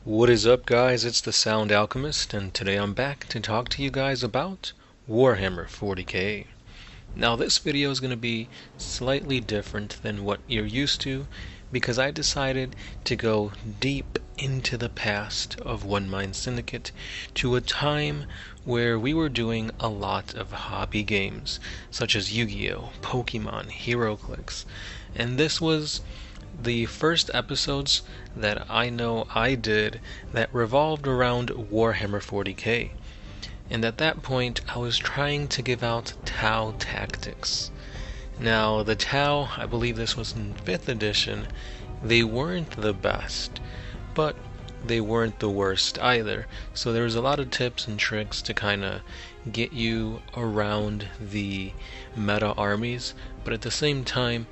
What is up, guys? It's the Sound Alchemist, and today I'm back to talk to you guys about Warhammer 40k. Now, this video is going to be slightly different than what you're used to because I decided to go deep into the past of One Mind Syndicate to a time where we were doing a lot of hobby games such as Yu-Gi-Oh!, Pokemon, HeroClix, and this was the first episodes that I know I did that revolved around Warhammer 40k. And at that point, I was trying to give out Tau tactics. Now, the Tau, I believe this was in 5th edition, they weren't the best, but they weren't the worst either. So there was a lot of tips and tricks to kind of get you around the meta armies, but at the same time,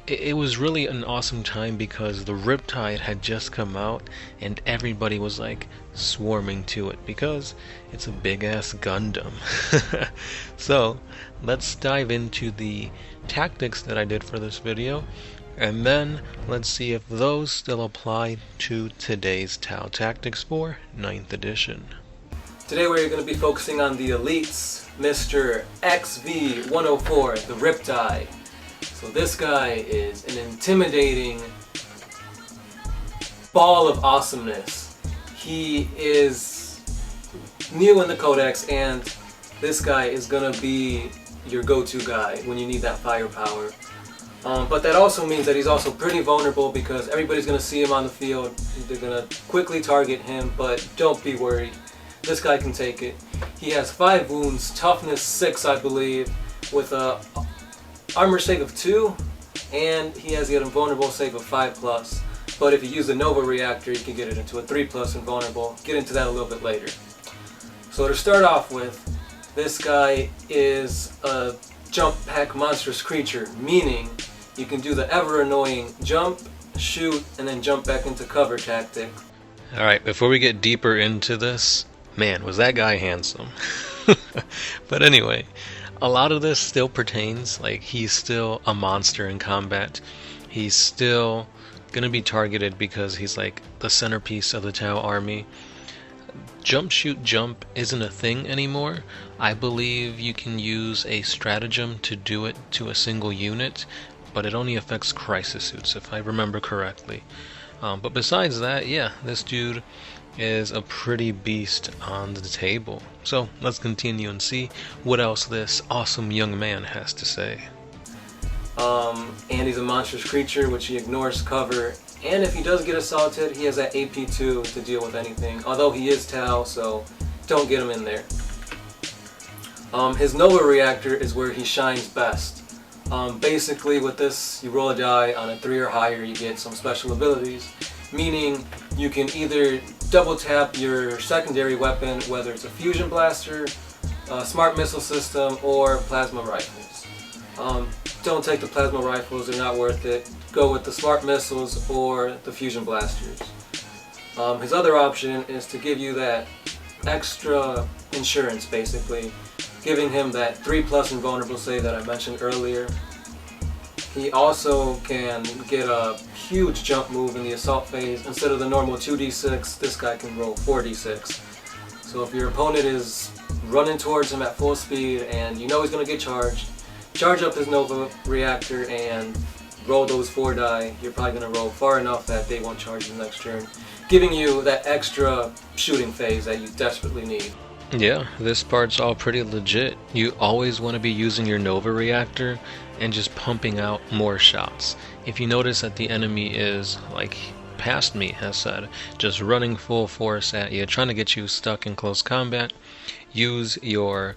it was really an awesome time because the Riptide had just come out and everybody was like swarming to it because it's a big ass Gundam. So let's dive into the tactics that I did for this video, and then let's see if those still apply to today's Tau tactics for 9th edition. Today we're going to be focusing on the elites, Mr. XV104, the Riptide. So this guy is an intimidating ball of awesomeness. He is new in the codex, and this guy is gonna be your go-to guy when you need that firepower. But that also means that he's also pretty vulnerable because everybody's gonna see him on the field. They're gonna quickly target him, but don't be worried. This guy can take it. He has 5 wounds, toughness 6, I believe, with a armor save of 2, and he has the invulnerable save of 5+. But if you use the Nova reactor, you can get it into a 3+ invulnerable. Get into that a little bit later. So to start off with, this guy is a jump pack monstrous creature, meaning you can do the ever annoying jump, shoot, and then jump back into cover tactic. Alright, before we get deeper into this, man, was that guy handsome. But anyway, a lot of this still pertains, like he's still a monster in combat. He's still gonna be targeted because he's like the centerpiece of the Tau army. Jump, shoot, jump isn't a thing anymore. I believe you can use a stratagem to do it to a single unit, but it only affects crisis suits if I remember correctly. But besides that, yeah, this dude is a pretty beast on the table. So let's continue and see what else this awesome young man has to say. And he's a monstrous creature, which he ignores cover, and if he does get assaulted, he has that AP2 to deal with anything, although he is Tau, so don't get him in there. His Nova reactor is where he shines best. Basically with this, you roll a die, on a 3 or higher you get some special abilities, meaning you can either double tap your secondary weapon, whether it's a fusion blaster, smart missile system, or plasma rifles. Don't take the plasma rifles, they're not worth it. Go with the smart missiles or the fusion blasters. His other option is to give you that extra insurance, basically, giving him that 3+ invulnerable save that I mentioned earlier. He also can get a huge jump move in the assault phase. Instead of the normal 2d6, this guy can roll 4d6. So if your opponent is running towards him at full speed and you know he's going to get charged, charge up his Nova reactor and roll those 4 die. You're probably going to roll far enough that they won't charge the next turn, giving you that extra shooting phase that you desperately need. Yeah, this part's all pretty legit. You always want to be using your Nova reactor and just pumping out more shots. If you notice that the enemy is, like past me has said, just running full force at you, trying to get you stuck in close combat, use your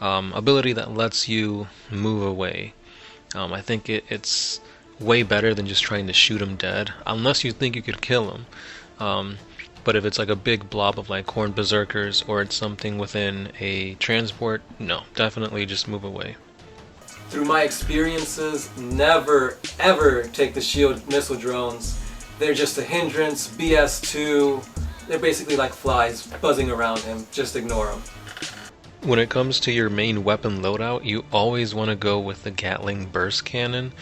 ability that lets you move away. I think it's way better than just trying to shoot him dead, unless you think you could kill him. But if it's like a big blob of like horned berserkers, or it's something within a transport, no, definitely just move away. Through my experiences, never ever take the shield missile drones. They're just a hindrance, BS2. They're basically like flies buzzing around him. Just ignore them. When it comes to your main weapon loadout, you always want to go with the Gatling burst cannon.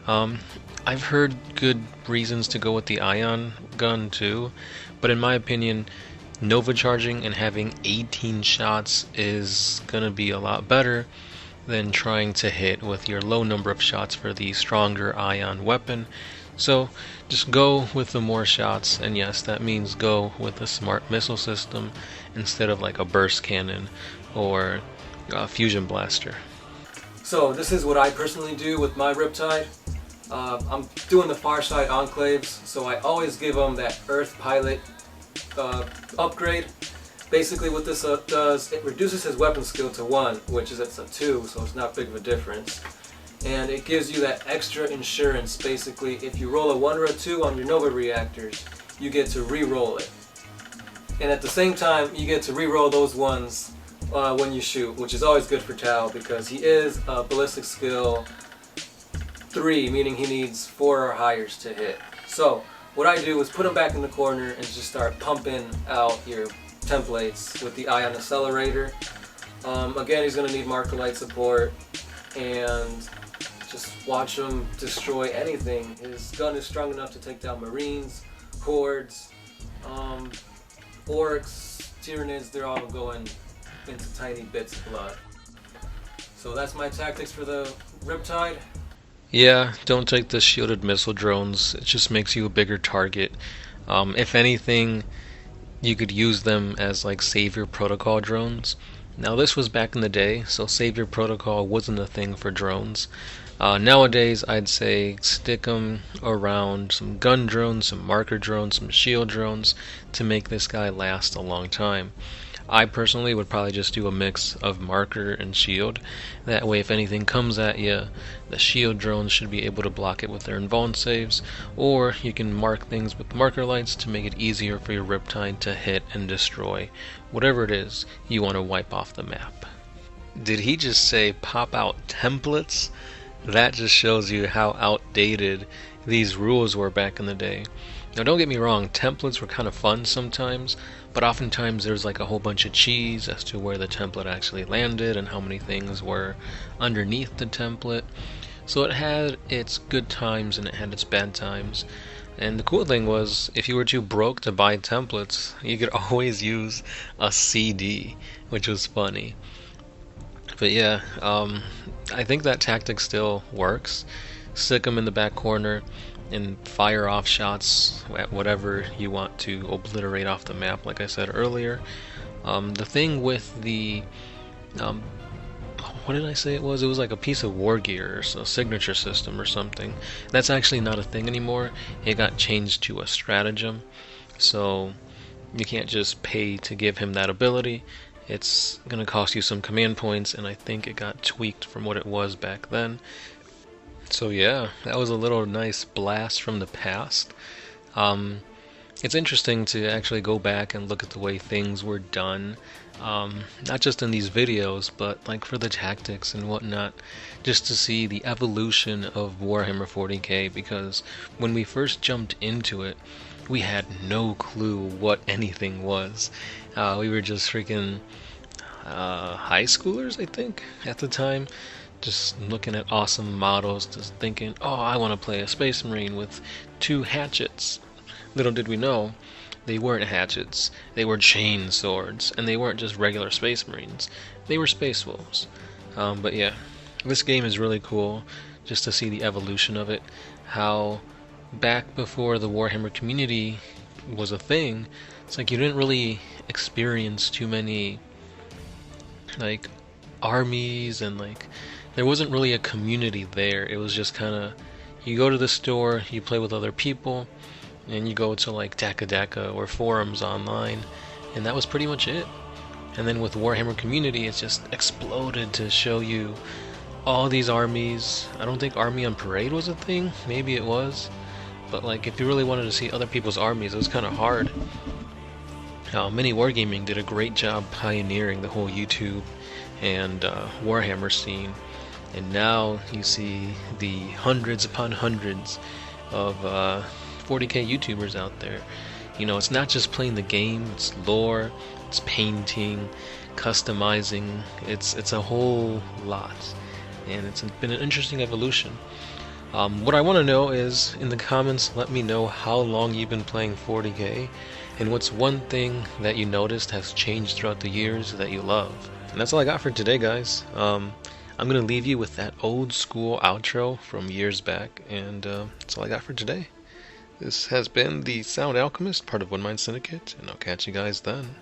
Um, I've heard good reasons to go with the ion gun too, but in my opinion, Nova charging and having 18 shots is gonna be a lot better than trying to hit with your low number of shots for the stronger ion weapon. So just go with the more shots, and yes, that means go with a smart missile system instead of like a burst cannon or a fusion blaster. So this is what I personally do with my Riptide. I'm doing the far side enclaves, so I always give them that Earth Pilot upgrade. Basically what this does, it reduces his weapon skill to 1, which is it's a 2, so it's not big of a difference. And it gives you that extra insurance. Basically, if you roll a 1 or a 2 on your Nova reactors, you get to re-roll it. And at the same time, you get to re-roll those ones when you shoot, which is always good for Tao because he is a ballistic skill 3, meaning he needs 4 or higher to hit. So what I do is put him back in the corner and just start pumping out your templates with the ion accelerator. Again, he's going to need marker light support, and just watch him destroy anything. His gun is strong enough to take down Marines, Hordes, Orcs, Tyranids. They're all going into tiny bits of blood. So that's my tactics for the Riptide. Yeah, don't take the shielded missile drones. It just makes you a bigger target. If anything, you could use them as like Savior Protocol drones. Now this was back in the day, so Savior Protocol wasn't a thing for drones. Nowadays, I'd say stick them around some gun drones, some marker drones, some shield drones to make this guy last a long time. I personally would probably just do a mix of marker and shield. That way, if anything comes at you, the shield drones should be able to block it with their invuln saves, or you can mark things with marker lights to make it easier for your Riptide to hit and destroy whatever it is you want to wipe off the map. Did he just say pop out templates? That just shows you how outdated these rules were back in the day. Now don't get me wrong, templates were kind of fun sometimes, but oftentimes there's like a whole bunch of cheese as to where the template actually landed and how many things were underneath the template. So it had its good times and it had its bad times. And the cool thing was, if you were too broke to buy templates, you could always use a CD, which was funny. But yeah, I think that tactic still works. Stick them in the back corner and fire off shots at whatever you want to obliterate off the map, like I said earlier. The thing with the what did I say it was? It was like a piece of war gear, or a signature system or something. That's actually not a thing anymore. It got changed to a stratagem, so you can't just pay to give him that ability. It's gonna cost you some command points, and I think it got tweaked from what it was back then. So yeah, that was a little nice blast from the past. It's interesting to actually go back and look at the way things were done, not just in these videos, but like for the tactics and whatnot, just to see the evolution of Warhammer 40k, because when we first jumped into it, we had no clue what anything was. We were just freaking high schoolers, I think, at the time, just looking at awesome models, just thinking, oh, I want to play a Space Marine with 2 hatchets. Little did we know, they weren't hatchets, they were chain swords, and they weren't just regular Space Marines, they were Space Wolves. But yeah, this game is really cool, just to see the evolution of it, how back before the Warhammer community was a thing, it's like you didn't really experience too many like armies, and like there wasn't really a community there. It was just kind of, you go to the store, you play with other people, and you go to like Tactica or forums online, and that was pretty much it. And then with Warhammer community, it's just exploded to show you all these armies. I don't think Army on Parade was a thing, maybe it was, but like if you really wanted to see other people's armies, it was kind of hard. Mini Wargaming did a great job pioneering the whole YouTube and Warhammer scene, and now you see the hundreds upon hundreds of 40k YouTubers out there. You know, it's not just playing the game, it's lore, it's painting, customizing, it's a whole lot, and it's been an interesting evolution. What I want to know is, in the comments, let me know how long you've been playing 40k, and what's one thing that you noticed has changed throughout the years that you love. And that's all I got for today, guys. I'm going to leave you with that old school outro from years back, and that's all I got for today. This has been the Sound Alchemist, part of One Mind Syndicate, and I'll catch you guys then.